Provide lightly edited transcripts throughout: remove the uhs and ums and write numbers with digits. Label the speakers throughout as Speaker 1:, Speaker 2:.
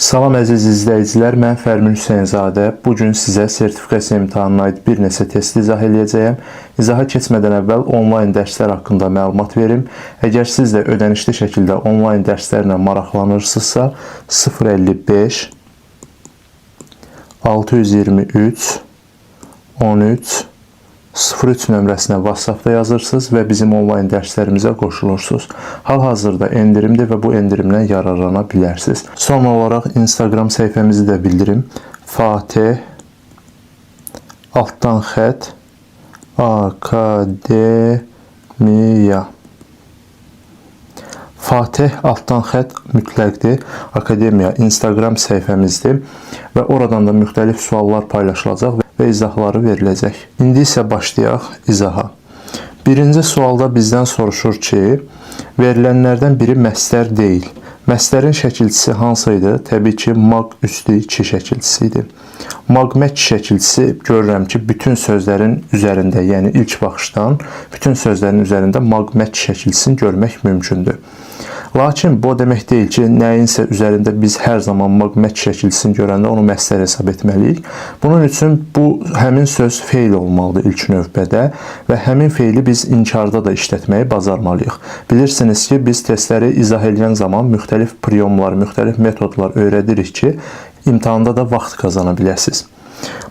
Speaker 1: Salam əziz izləyicilər, mən Fərmin Hüseynzadə. Bugün sizə sertifikasiya imtahanına aid bir neçə test izah edəcəyəm. İzaha keçmədən əvvəl onlayn dərslər haqqında məlumat verim. Əgər siz də ödənişli şəkildə onlayn dərslərlə maraqlanırsınızsa, 055 623 13 03 nömrəsinə WhatsApp-da yazırsınız və bizim onlayn dərslərimizə qoşulursunuz. Hal-hazırda endirimdir və bu endirimdən yararlana bilərsiniz. Son olaraq Instagram səhifəmizi də bildirim. Fatih Akademiya. Fatih mütləqdir. Akademiya Instagram səhifəmizdir və oradan da müxtəlif suallar paylaşılacaq və izahları veriləcək. İndi isə başlayaq izaha. Birinci sualda bizdən soruşur ki, verilənlərdən biri məstər deyil. Məstərin şəkilçisi hansı idi? Təbii ki, maq üstü 2 şəkilçisi idi. Maqmək şəkilçisi görürəm ki, bütün sözlərin üzərində, yəni ilk baxışdan bütün sözlərin üzərində maqmək şəkilçisini görmək mümkündür. Lakin bu demək deyil ki, nəyinsə üzərində biz hər zaman maqmək şəkilçisini görəndə onu məstər hesab etməliyik. Bunun üçün bu həmin söz feil olmalıdır ilk növbədə və həmin feili biz inkarda da işlətməyi bacarmalıyıq. Bilirsiniz ki, biz testləri izah edən zaman müxtəlif priyomlar, müxtəlif metodlar öyrədirik ki, imtahanda da vaxt qazana biləsiniz.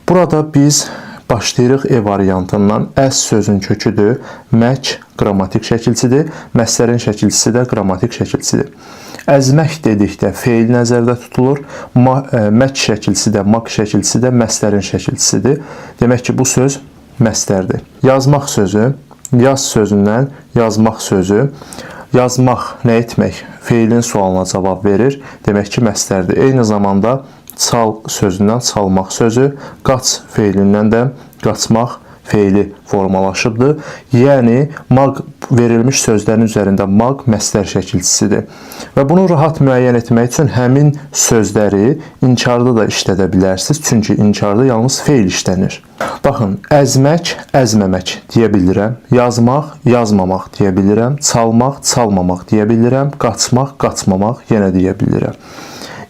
Speaker 1: Burada biz başlayırıq E variantından. Əs sözün köküdür. Mək qrammatik şəkilçisidir. Məstərin şəkilçisi də qrammatik şəkilçisidir. Əzmək dedikdə feil nəzərdə tutulur. Mək şəkilçisi də, maq şəkilçisi də məstərin şəkilçisidir. Demək ki, bu söz məstərdir. Yazmaq sözü, yaz sözündən yazmaq sözü. Yazmaq nə etmək? Feilin sualına cavab verir. Demək ki, məstərdir. Eyni zamanda çal sözündən çalmaq sözü, qaç feilindən də qaçmaq feili formalaşıbdır. Yəni, maq verilmiş sözlərin üzərində maq məstər şəkilçisidir. Və bunu rahat müəyyən etmək üçün həmin sözləri inkarda da işlədə bilərsiniz. Çünki inkarda yalnız feil işlənir. Baxın, əzmək, əzməmək deyə bilirəm. Yazmaq, yazmamaq deyə bilirəm. Çalmaq, çalmamaq deyə bilirəm. Qaçmaq, qaçmamaq yenə deyə bilirəm.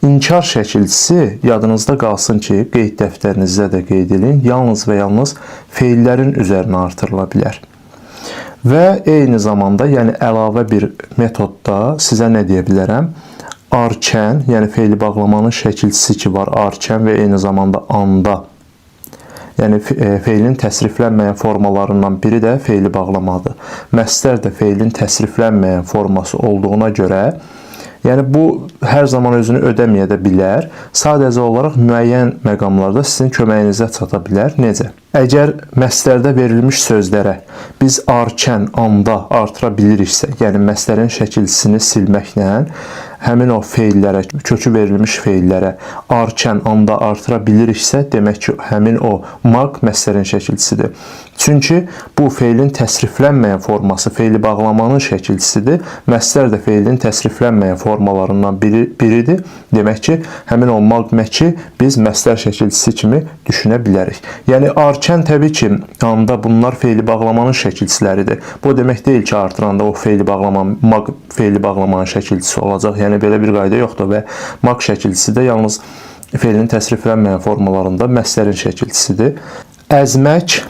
Speaker 1: İnkar şəkilçisi yadınızda qalsın ki, qeyd dəftərinizdə də qeyd edin, yalnız və yalnız feillərin üzərinə artırıla bilər. Və eyni zamanda, yəni əlavə bir metodda sizə nə deyə bilərəm? Arkən, yəni feili bağlamanın şəkilçisi ki var, arkən və eyni zamanda anda. Yəni feilin təsriflənməyən formalarından biri də feili bağlamadır. Məstər də feilin təsriflənməyən forması olduğuna görə, yəni bu hər zaman özünü ödəməyə də bilər. Sadəcə olaraq müəyyən məqamlarda sizin köməyinizə çata bilər. Necə? Əgər məstərdə verilmiş sözlərə biz arkən, anda artıra biliriksə, yəni məstərin şəkilçisini silməklə həmin o feillərə, kökü verilmiş feillərə arkən, anda artıra biliriksə, demək ki, həmin o maq məstərin şəkilçisidir. Çünki bu feilin təsriflənməyən forması feili bağlamanın şəkilçisidir. Məstər də feilin təsriflənməyən formalarından biridir. Demək ki, həmin o maqməki biz məstər şəkilçisi kimi düşünə bilərik. Yəni, arkən təbii ki, anda bunlar feili bağlamanın şəkilçiləridir. Bu demək deyil ki, artıranda o feili bağlaman, maq feili bağlamanın şəkilçisi olacaq. Yəni, belə bir qayda yoxdur və maq şəkilçisi də yalnız feilin təsriflənməyən formalarında məstərin şəkilçisidir. Əzmək,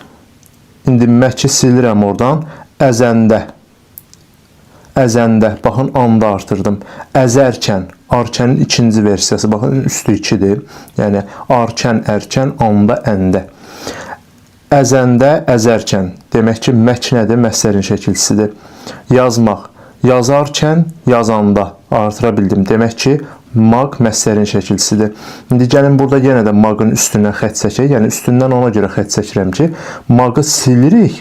Speaker 1: indi məki silirəm oradan, əzəndə. Əzəndə, baxın, anda artırdım. Əzərkən, arkənin ikinci versiyası, baxın, üstü 2-dir. Yəni, arkən, ərkən, anda, əndə. Əzəndə, əzərkən, demək ki, mək nədir? Məstərin şəkilçisidir. Yazmaq, yazarkən, yazanda artıra bildim. Demək ki, maq məstərin şəkilçisidir. İndi gəlin burada yenə də maqın üstündən xətt çəkək. Yəni, üstündən ona görə xətt çəkirəm ki, mağı silirik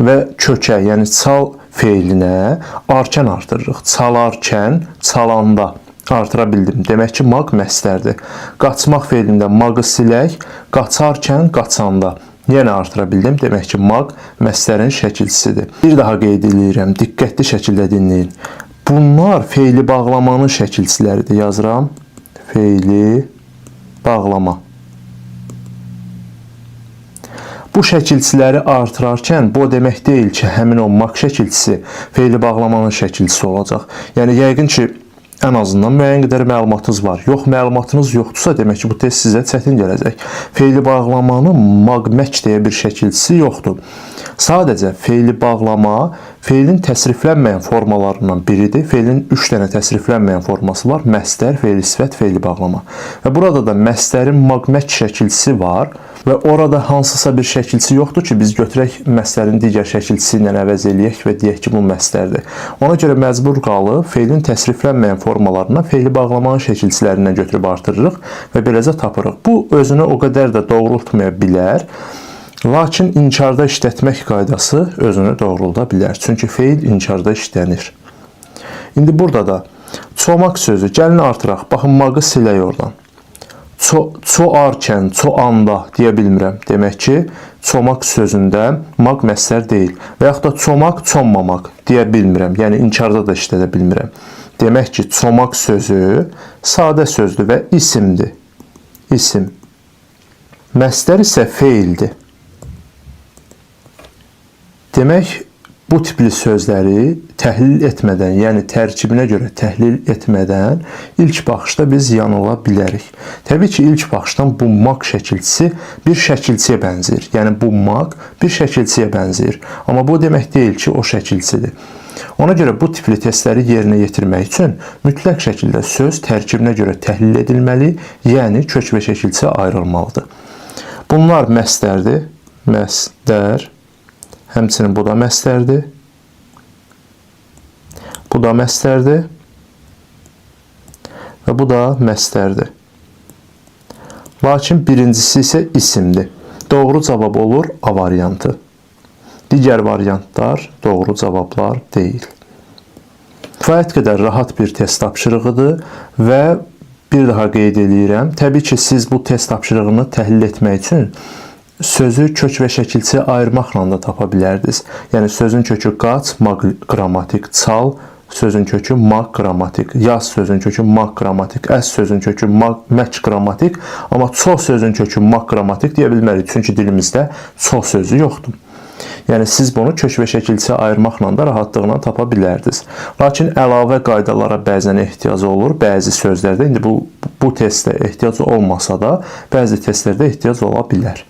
Speaker 1: və kökə, yəni çal feilinə arkən artırırıq. Çalarkən, çalanda artıra bildim. Demək ki, maq məstərdir. Qaçmaq feilində mağı silək, qaçarkən, qaçanda yenə artıra bildim. Demək ki, maq məstərin şəkilçisidir. Bir daha qeyd edirəm, diqqətli şəkildə dinləyin. Bunlar feili bağlamanın şəkilçiləridir. Yazıram, feili bağlama. Bu şəkilçiləri artırarkən bu demək deyil ki, həmin o maq şəkilçisi feili bağlamanın şəkilçisi olacaq. Yəni, yəqin ki, ən azından müəyyən qədər məlumatınız var. Yox, məlumatınız yoxdursa, demək ki, bu test sizə çətin gələcək. Feili bağlamanın maqməc deyə bir şəkilçisi yoxdur. Sadəcə feili bağlama feilin təsriflənməyən formalarından biridir. Feilin 3 dənə təsriflənməyən forması var. Məsdər, feili sifət, feili bağlama. Və burada da məsdərin maqməc şəkilçisi var və orada hansısa bir şəkilçisi yoxdur ki, biz götürək məsdərin digər şəkilçisi ilə əvəz eləyək və deyək ki, bu məsdərdir. Ona görə məcbur qalıb feilin təsriflənməyən formalarından feili bağlamanın şəkilçilərindən götürüb artırırıq və beləcə tapırıq. Bu özünü o qədər də doğrultmaya bilər. Lakin inkarda işlətmək qaydası özünü doğrulda bilər. Çünki feil inkarda işlənir. İndi burada da çomaq sözü. Gəlin artıraq. Baxın, mağı silək oradan. Çoarkən, çoanda deyə bilmirəm. Demək ki, çomaq sözündə maq məsdər deyil. Və yaxud da çomaq, çonmamaq deyə bilmirəm. Yəni, inkarda da işlədə bilmirəm. Demək ki, çomaq sözü sadə sözdür və isimdir. İsim. Məsdər isə feildir. Demək, bu tipli sözləri təhlil etmədən, yəni tərkibinə görə təhlil etmədən ilk baxışda biz yanıla bilərik. Təbii ki, ilk baxışdan bu maq şəkilçisi bir şəkilçiyə bənzəyir. Yəni, bu maq bir şəkilçiyə bənzəyir. Amma bu demək deyil ki, o şəkilçidir. Ona görə bu tipli testləri yerinə yetirmək üçün mütləq şəkildə söz tərkibinə görə təhlil edilməli, yəni kök və şəkilçi ayrılmalıdır. Bunlar məsdərdir. Məsdər. Həmçinin bu da məsdərdir. Bu da məsdərdir. Və bu da məsdərdir. Lakin birincisi isə isimdir. Doğru cavab olur A variantı. Digər variantlar doğru cavablar deyil. Kifayət qədər rahat bir test tapşırığıdır və bir daha qeyd edirəm. Təbii ki, siz bu test tapşırığını təhlil etmək üçün sözü kök və şəkilçi ayırmaqla da tapa bilərdiniz. Yəni, sözün kökü qaç, maq qrammatik, çal, sözün kökü maq qrammatik, yaz sözün kökü maq qrammatik, əs sözün kökü mək qrammatik, amma çox sözün kökü maq qrammatik deyə bilmərik, çünki dilimizdə çox sözü yoxdur. Yəni, siz bunu kök və şəkilçi ayırmaqla da rahatlıqla tapa bilərdiniz. Lakin əlavə qaydalara bəzən ehtiyac olur, bəzi sözlərdə, indi bu testdə ehtiyac olmasa da, bəzi testlərdə ehtiyac ola bilər.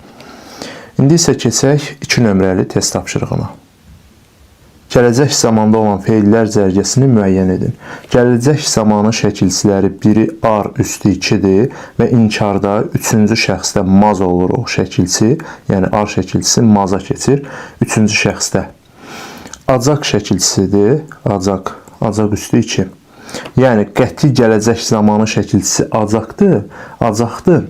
Speaker 1: İndi isə keçək 2 nömrəli test tapşırığına. Gələcək zamanda olan feillər cərgəsini müəyyən edin. Gələcək zamanın şəkilçiləri biri ar üstü 2-dir və inkarda 3-cü şəxsdə maz olur o şəkilçi, yəni ar şəkilçisi maza keçir 3-cü şəxsdə. Acaq şəkilçisidir, acaq üstü 2. Yəni, qəti gələcək zamanın şəkilçisi acaqdır.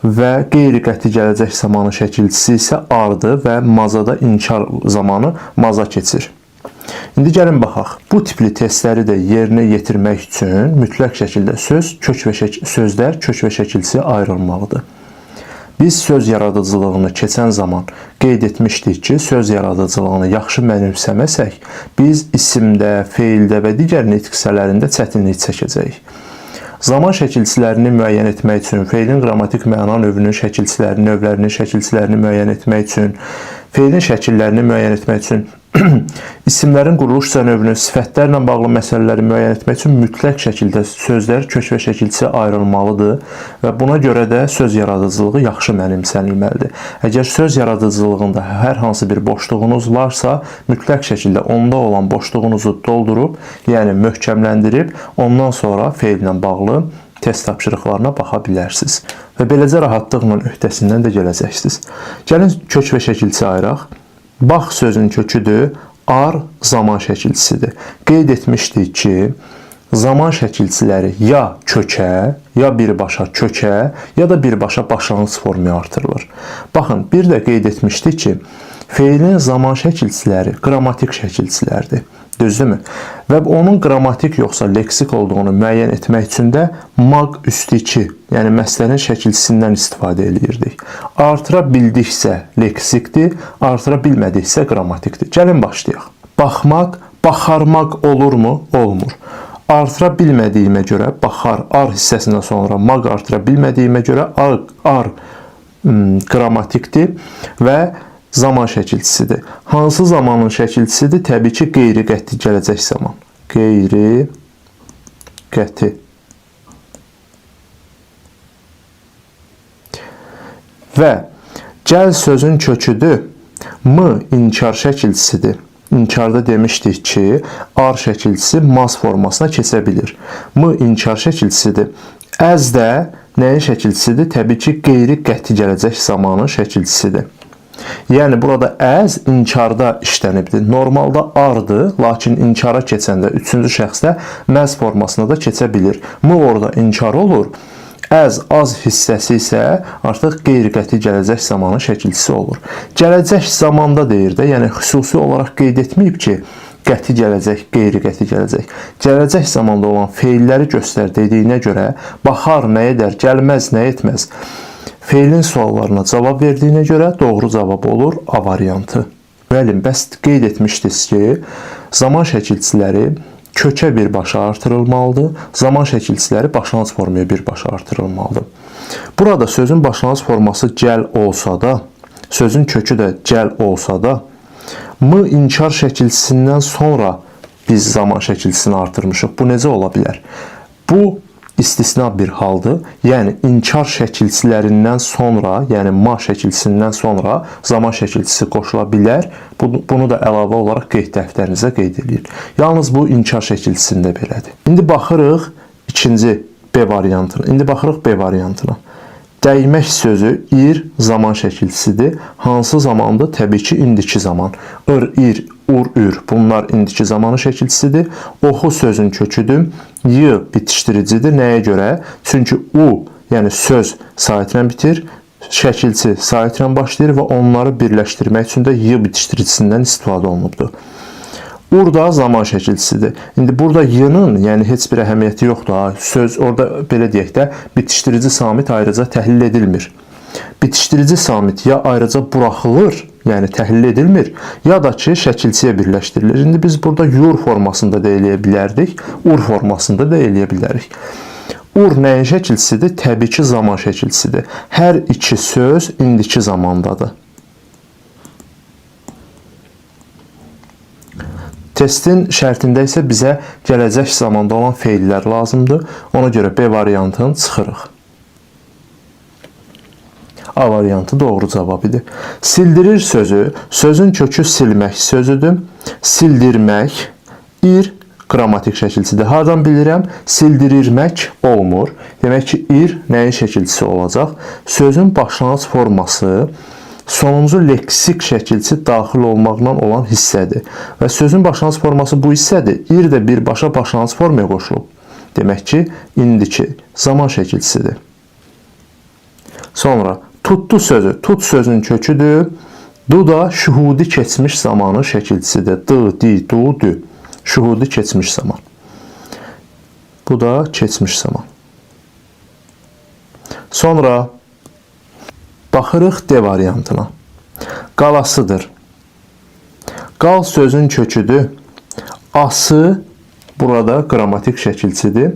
Speaker 1: Və qeyri-qəti gələcək zamanı şəkilçisi isə ardır və mazada inkar zamanı maza keçir. İndi gəlin baxaq. Bu tipli testləri də yerinə yetirmək üçün mütləq şəkildə sözlər kök və şəkilçisi ayrılmalıdır. Biz söz yaradıcılığını keçən zaman qeyd etmişdik ki, söz yaradıcılığını yaxşı mənimsəməsək, biz isimdə, feildə və digər nitq hissələrində çətinlik çəkəcəyik. Zaman şəkilçilərini müəyyən etmək üçün, feilin qrammatik məna növünün şəkilçilərini müəyyən etmək üçün, feilin şəkillərini müəyyən etmək üçün, isimlərin quruluş növünün sifətlərlə bağlı məsələləri müəyyən etmək üçün mütləq şəkildə sözlər kök və şəkilçi ayrılmalıdır və buna görə də söz yaradıcılığı yaxşı mənimsənilməlidir. Əgər söz yaradıcılığında hər hansı bir boşluğunuz varsa, mütləq şəkildə onda olan boşluğunuzu doldurub, yəni möhkəmləndirib, ondan sonra feillə bağlı test tapşırıqlarına baxa bilərsiniz. Və beləcə rahatlıqla öhdəsindən də gələcəksiniz. Gəlin kök və şəkilçi ayıraq. Bax sözün köküdür, ar zaman şəkilçisidir. Qeyd etmişdik ki, zaman şəkilçiləri ya kökə, ya birbaşa kökə, ya da birbaşa başlanğıc formaya artırılır. Baxın, bir də qeyd etmişdik ki, feilin zaman şəkilçiləri qrammatik şəkilçilərdir. Düzdürmü? Və onun qrammatik yoxsa leksik olduğunu müəyyən etmək üçün də maq üstü 2, yəni məsələnin şəkilçisindən istifadə edirdik. Artıra bildiksə leksikdir, artıra bilmədiksə qrammatikdir. Gəlin başlayaq. Baxmaq, baxarmaq olurmu? Olmur. Artıra bilmədiyimə görə baxar, ar hissəsindən sonra maq artıra bilmədiyimə görə ar qrammatikdir və zaman şəkilçisidir. Hansı zamanın şəkilçisidir? Təbii ki, qeyri-qəti gələcək zaman. Qeyri-qəti qəti. Və gəl sözün köküdür. M inkar şəkilçisidir. İnkarda demişdik ki, ar şəkilçisi mas formasına keçə bilir. M inkar şəkilçisidir. Əz də nəyin şəkilçisidir? Təbii ki, qeyri qəti gələcək zamanın şəkilçisidir. Yəni, burada əz inkarda işlənibdir. Normalda ardır, lakin inkara keçəndə, üçüncü şəxsdə məz formasına da keçə bilir. M orada inkar olur. Əz az hissəsi isə artıq qeyri-qəti gələcək zamanın şəkilçisi olur. Gələcək zamanda deyir də, yəni xüsusi olaraq qeyd etməyib ki, qəti gələcək, qeyri-qəti gələcək. Gələcək zamanda olan feilləri göstər dediyinə görə baxar, nə edər, gəlməz, nə etməz. Feilin suallarına cavab verdiyinə görə doğru cavab olur A variantı. Müəllim, bəs qeyd etmişdiniz ki, zaman şəkilçiləri kökə birbaşa artırılmalıdır. Zaman şəkilçiləri başlanğıc formaya birbaşa artırılmalıdır. Burada sözün başlanğıc forması gəl olsa da, sözün kökü də gəl olsa da, M inkar şəkilçisindən sonra biz zaman şəkilçisini artırmışıq. Bu necə ola bilər? Bu istisna bir haldır. Yəni, inkar şəkilçilərindən sonra, yəni ma şəkilçisindən sonra zaman şəkilçisi qoşula bilər. Bunu da əlavə olaraq qeyd dəftərinizə qeyd edilir. Yalnız bu inkar şəkilçisində belədir. İndi baxırıq ikinci B variantına. İndi baxırıq B variantına. Dəymək sözü ir zaman şəkilçisidir. Hansı zamandır? Təbii ki, indiki zaman. Ir, ur, ür. Bunlar indiki zamanın şəkilçisidir. Oxu sözün köküdür. Y bitişdiricidir. Nəyə görə? Çünki u, yəni söz saitlə bitir. Şəkilçi saitlə başlayır və onları birləşdirmək üçün də y bitişdiricisindən istifadə olunubdur. Ur da zaman şəkilçisidir. İndi burada y-nın yəni heç bir əhəmiyyəti yoxdur. Söz orada belə deyək də bitişdirici samit ayrıca təhlil edilmir. Bitişdirici samit ya ayrıca buraxılır, yəni təhlil edilmir, ya da ki şəkilçiyə birləşdirilir. İndi biz burada yur formasında da eləyə bilərdik, ur formasında da eləyə bilərik. Ur nəyin şəkilçisidir? Təbii ki, zaman şəkilçisidir. Hər iki söz indiki zamandadır. Testin şərtində isə bizə gələcək zamanda olan feillər lazımdır. Ona görə B variantını çıxırıq. A variantı doğru cavab idi. Sildirir sözü, sözün kökü silmək sözüdür. Sildirmək, ir qrammatik şəkilçisidir. Hardan bilirəm? Sildirirmək olmur. Demək ki, ir nəyin şəkilçisi olacaq? Sözün başlanğıc forması sonuncu leksik şəkilçi daxil olmaqla olan hissədir. Və sözün başlanğıc forması bu hissədir. Ir də birbaşa başlanğıc formaya qoşulub. Demək ki, indiki zaman şəkilçisidir. Sonra, tutdu sözü. Tut sözün köküdür. Du da şühudi keçmiş zamanın şəkilçisidir. D, di, du, dü. Şühudi keçmiş zaman. Bu da keçmiş zaman. Sonra, baxırıq D variantına. Qalasıdır. Qal sözün köküdür. Ası burada qrammatik şəkilçidir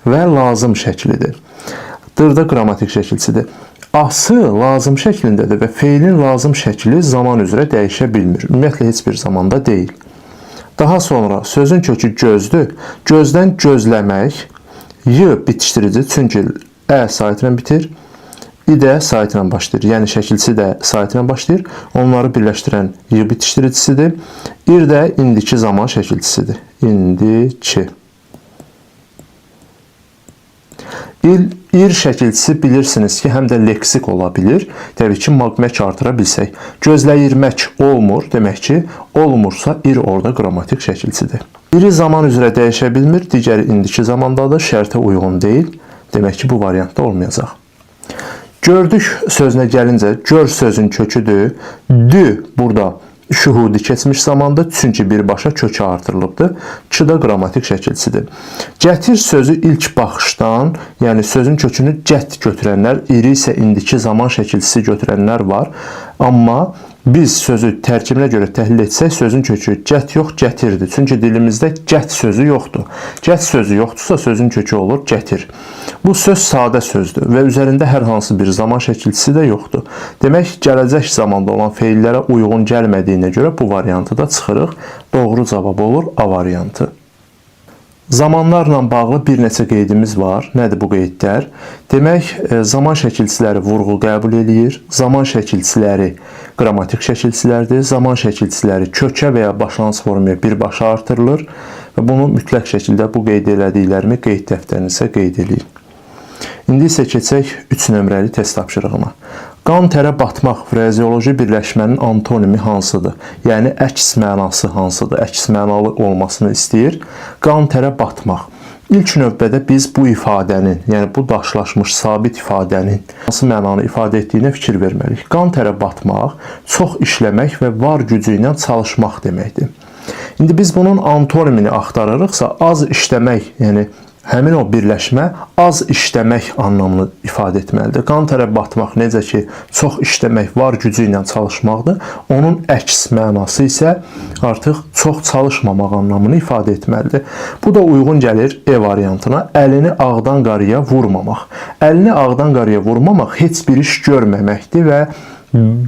Speaker 1: və lazım şəklidir. Dırda qrammatik şəkilçidir. Ası lazım şəklindədir və feilin lazım şəkli zaman üzrə dəyişə bilmir. Ümumiyyətlə heç bir zamanda deyil. Daha sonra sözün kökü gözdür. Gözdən gözləmək, y bitişdirici, çünki ə saitlə bitir. İ də saitlə başlayır. Yəni şəkilçi də saitlə başlayır. Onları birləşdirən y bitişdiricisidir. İr də indiki zaman şəkilçisidir. İndiki. İr şəkilçisi bilirsiniz ki, həm də leksik ola bilir. Təbii ki, magmək artıra bilsək. Gözləyirmək olmur. Demək ki, olmursa ir orada qrammatik şəkilçidir. İri zaman üzrə dəyişə bilmir. Digəri indiki zamandadır. Şərtə uyğun deyil. Demək ki, bu variantda olmayacaq. Gördük sözünə gəlincə, gör sözün köküdür. Dü burada şühudi keçmiş zamanda, çünki birbaşa kökə artırılıbdır. Ki da qrammatik şəkilçidir. Gətir sözü ilk baxışdan, yəni sözün kökünü gət götürənlər, iri isə indiki zaman şəkilçisi götürənlər var. Amma biz sözü tərkibinə görə təhlil etsək, sözün kökü gət yox, gətirdir. Çünki dilimizdə gət sözü yoxdur. Gət sözü yoxdursa, sözün kökü olur gətir. Bu söz sadə sözdür və üzərində hər hansı bir zaman şəkilçisi də yoxdur. Demək, gələcək zamanda olan feillərə uyğun gəlmədiyinə görə bu variantı da çıxırıq. Doğru cavab olur A variantı. Zamanlarla bağlı bir neçə qeydimiz var. Nədir bu qeydlər? Demək, zaman şəkilçiləri vurğu qəbul edir. Zaman şəkilçiləri qrammatik şəkilçilərdir. Zaman şəkilçiləri kökə və ya başlanğıc formaya birbaşa artırılır. Və bunu mütləq şəkildə bu qeyd elədiklərimi qeyd dəftərinizə qeyd edin. İndi isə keçək 3 nömrəli test tapşırığına. Qan tərə batmaq frazeoloji birləşmənin antonimi hansıdır? Yəni, əks mənası hansıdır? Əks mənalı olmasını istəyir. Qan tərə batmaq. İlk növbədə biz bu ifadənin, yəni bu daşlaşmış sabit ifadənin hansı mənanı ifadə etdiyinə fikir verməliyik. Qan tərə batmaq, çox işləmək və var gücü ilə çalışmaq deməkdir. İndi biz bunun antonimini axtarırıqsa, az işləmək, yəni həmin o birləşmə az işləmək anlamını ifadə etməlidir. Qan tərə batmaq necə ki, çox işləmək, var gücü ilə çalışmaqdır. Onun əks mənası isə artıq çox çalışmamaq anlamını ifadə etməlidir. Bu da uyğun gəlir E variantına. Əlini ağdan qarıya vurmamaq. Əlini ağdan qarıya vurmamaq heç bir iş görməməkdir və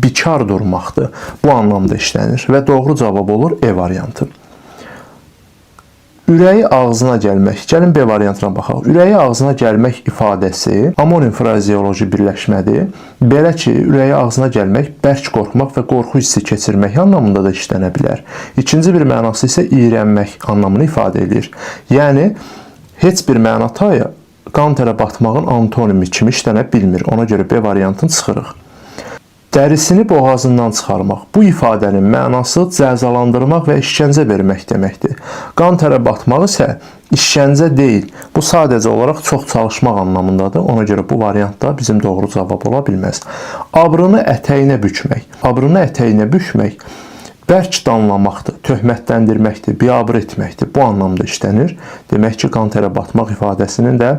Speaker 1: bikar durmaqdır. Bu anlamda işlənir və doğru cavab olur E variantı. Ürəyi ağzına gəlmək. Gəlin B variantına baxaq. Ürəyi ağzına gəlmək ifadəsi amonim frazeoloji birləşmədir. Belə ki, ürəyi ağzına gəlmək bərk qorxmaq və qorxu hissi keçirmək anlamında da işlənə bilər. İkinci bir mənası isə iyrənmək anlamını ifadə edir. Yəni, heç bir məna taya qan tərə batmağın antonimi kimi işlənə bilmir. Ona görə B variantını çıxırıq. Dərisini boğazından çıxarmaq. Bu ifadənin mənası cəzalandırmaq və işgəncə vermək deməkdir. Qan tərə batmaq isə işgəncə deyil. Bu sadəcə olaraq çox çalışmaq anlamındadır. Ona görə bu variantda bizim doğru cavab ola bilməz. Abrını ətəyinə bükmək. Abrını ətəyinə bükmək bərk danlamaqdır, töhmətləndirməkdir, biabır etməkdir. Bu anlamda işlənir. Demək ki, qan tərə batmaq ifadəsinin də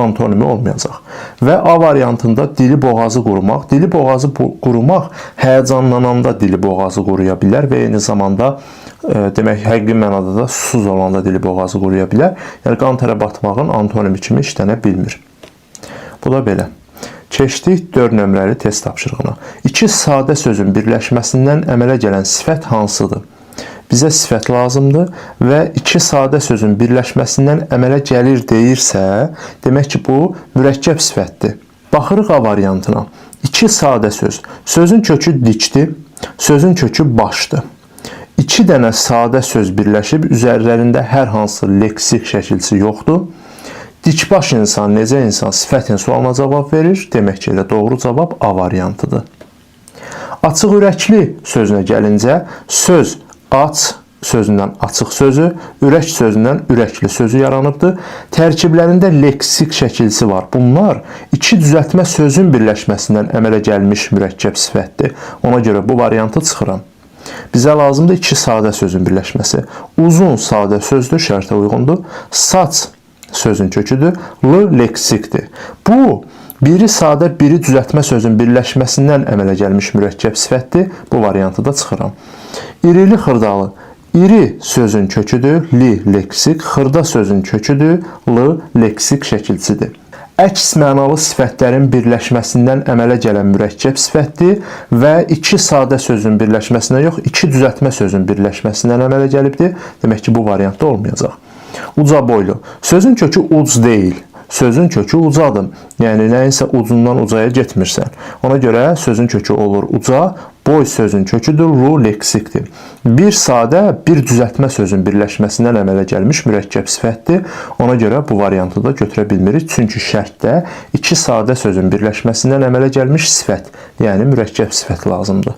Speaker 1: antonimi olmayacaq. Və A variantında dili boğazı qurumaq. Dili boğazı qurumaq həyəcanlananda dili boğazı quruya bilər və eyni zamanda demək, həqiqi mənada da susuz olanda dili boğazı quruya bilər. Yəni, qan tərə batmağın antonimi kimi işlənə bilmir. Bu da belə. Keçdik 4 nömrəli test tapşırığına. İki sadə sözün birləşməsindən əmələ gələn sifət hansıdır? Bizə sifət lazımdır və iki sadə sözün birləşməsindən əmələ gəlir deyirsə, demək ki, bu mürəkkəb sifətdir. Baxırıq A variantına. İki sadə söz. Sözün kökü dikdir, sözün kökü başdır. İki dənə sadə söz birləşib, üzərlərində hər hansı leksik şəkilçi yoxdur. Dikbaş insan, necə insan sifətin sualına cavab verir. Demək ki, elə doğru cavab A variantıdır. Açıq ürəkli sözünə gəlincə, söz aç sözündən açıq sözü, ürək sözündən ürəkli sözü yaranıbdır. Tərkiblərində leksik şəkilsi var. Bunlar iki düzəltmə sözün birləşməsindən əmələ gəlmiş mürəkkəb sifətdir. Ona görə bu variantı çıxıram. Bizə lazımdır iki sadə sözün birləşməsi. Uzun sadə sözdür, şərtə uyğundur. Saç sözün köküdür, L leksikdir. Bu, biri sadə, biri düzəltmə sözün birləşməsindən əmələ gəlmiş mürəkkəb sifətdir. Bu variantı da çıxıram. İrili xırdalı. İri sözün köküdür, li leksik, xırda sözün köküdür, L leksik şəkilçidir. Əks mənalı sifətlərin birləşməsindən əmələ gələn mürəkkəb sifətdir və iki sadə sözün birləşməsindən yox, iki düzəltmə sözün birləşməsindən əmələ gəlibdir. Demək ki, bu variantda olmayacaq. Uca boylu. Sözün kökü uc deyil. Sözün kökü ucadır. Yəni, nəyinsə ucundan ucaya getmirsən. Ona görə sözün kökü olur uca, boy sözün köküdür, L leksikdir. Bir sadə, bir düzəltmə sözün birləşməsindən əmələ gəlmiş mürəkkəb sifətdir. Ona görə bu variantı da götürə bilmirik. Çünki şərtdə iki sadə sözün birləşməsindən əmələ gəlmiş sifət, yəni mürəkkəb sifət lazımdır.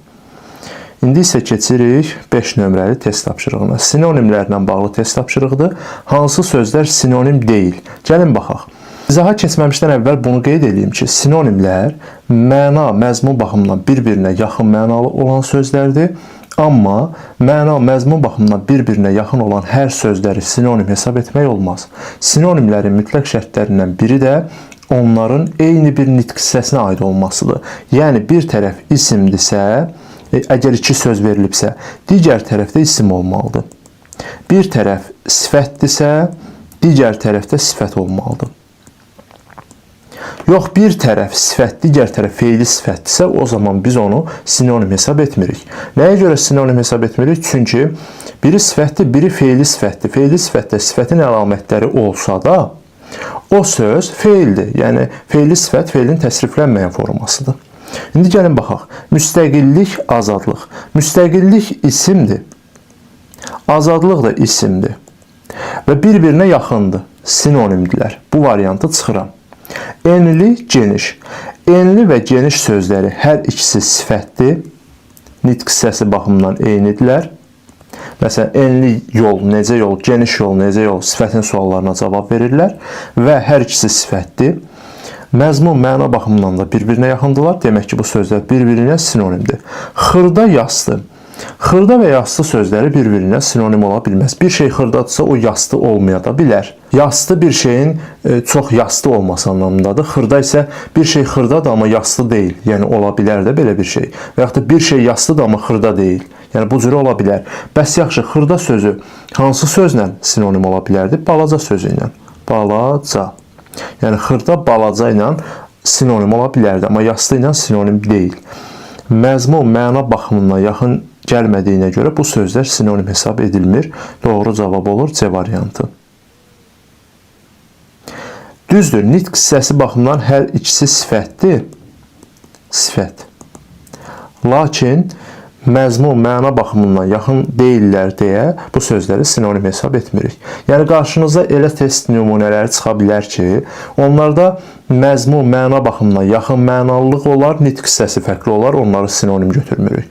Speaker 1: İndi isə keçirik 5 nömrəli test tapşırığına. Sinonimlərlə bağlı test tapşırığıdır. Hansı sözlər sinonim deyil? Gəlin baxaq. İzaha keçməmişdən əvvəl bunu qeyd edeyim ki, sinonimlər məna, məzmun baxımından bir-birinə yaxın mənalı olan sözlərdir. Amma məna, məzmun baxımından bir-birinə yaxın olan hər sözləri sinonim hesab etmək olmaz. Sinonimlərin mütləq şərtlərindən biri də onların eyni bir nitq hissəsinə aid olmasıdır. Yəni, bir tərəf isimdirsə, əgər iki söz verilibsə, digər tərəfdə isim olmalıdır. Bir tərəf sifətdirsə, digər tərəfdə sifət olmalıdır. Yox, bir tərəf sifət, digər tərəf feili sifətdirsə, o zaman biz onu sinonim hesab etmirik. Nəyə görə sinonim hesab etmirik? Çünki biri sifətdir, biri feili sifətdir. Feili sifətdə sifətin əlamətləri olsa da, o söz feildir. Yəni, feili sifət feilin təsriflənməyən formasıdır. İndi gəlin baxaq. Müstəqillik, azadlıq. Müstəqillik isimdir. Azadlıq da isimdir. Və bir-birinə yaxındır. Sinonimdirlər. Bu variantı çıxıram. Enli, geniş. Enli və geniş sözləri hər ikisi sifətdir. Nitq hissəsi baxımından eynidirlər. Məsələn, enli yol, necə yol, geniş yol, necə yol sifətin suallarına cavab verirlər və hər ikisi sifətdir. Məzmun, məna baxımından da bir-birinə yaxındırlar. Demək ki, bu sözlər bir-birinə sinonimdir. Xırda, yastı. Xırda və yastı sözləri bir-birinə sinonim ola bilməz. Bir şey xırdadırsa, o yastı olmaya da bilər. Yastı bir şeyin çox yastı olması anlamındadır. Xırda isə bir şey xırdadır, amma yastı deyil. Yəni, ola bilər də belə bir şey. Və yaxud da bir şey yastıdır, amma xırda deyil. Yəni, bu cürə ola bilər. Bəs yaxşı, xırda sözü hansı sözlə sinonim ola bilərdi? Balaca sözü ilə. Balaca. Yəni, xırda balaca ilə sinonim ola bilərdi, amma yastı ilə sinonim deyil. Məzmun, məna baxımından yaxın gəlmədiyinə görə bu sözlər sinonim hesab edilmir. Doğru cavab olur C variantı. Düzdür, nitq hissəsi baxımından hər ikisi sifətdir. Sifət. Lakin məzmun, məna baxımından yaxın deyirlər deyə bu sözləri sinonim hesab etmirik. Yəni, qarşınıza elə test nümunələri çıxa bilər ki, onlarda məzmun, məna baxımından yaxın mənalılıq olar, nitq hissəsi fərqli olar, onları sinonim götürmürük.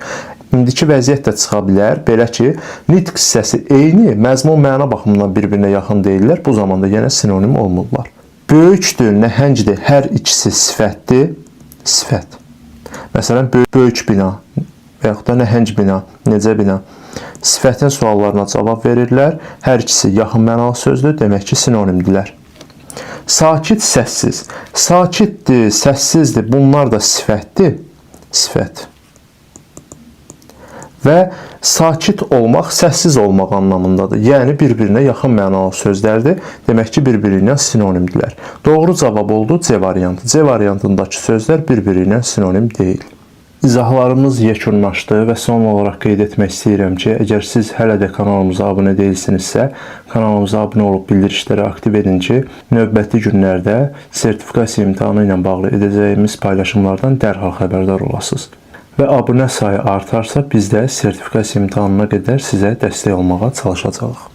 Speaker 1: İndiki vəziyyət də çıxa bilər, belə ki, nitq hissəsi eyni, məzmun, məna baxımından bir-birinə yaxın deyirlər, bu zamanda yenə sinonim olmurlar. Böyükdür, nəhəngdir, hər ikisi sifətdir, sifət. Məsələn, böyük bina və yaxud da nəhəng bina, necə bina. Sifətin suallarına cavab verirlər, hər ikisi yaxın mənalı sözdür, demək ki, sinonimdirlər. Sakit, səssiz. Sakitdir, səssizdir, bunlar da sifətdir, sifət. Və sakit olmaq, səssiz olmaq anlamındadır. Yəni, bir-birinə yaxın mənalı sözlərdir. Demək ki, bir-birinə sinonimdirlər. Doğru cavab oldu C variantı. C variantındakı sözlər bir-birinə sinonim deyil. İzahlarımız yekunlaşdı və son olaraq qeyd etmək istəyirəm ki, əgər siz hələ də kanalımıza abunə deyilsinizsə, kanalımıza abunə olub bildirişləri aktiv edin ki, növbəti günlərdə sertifikasiya imtahanı ilə bağlı edəcəyimiz paylaşımlardan dərhal xəbərdar olasınız. Və abunə sayı artarsa, biz də sertifikasiya imtahanına qədər sizə dəstək olmağa çalışacağıq.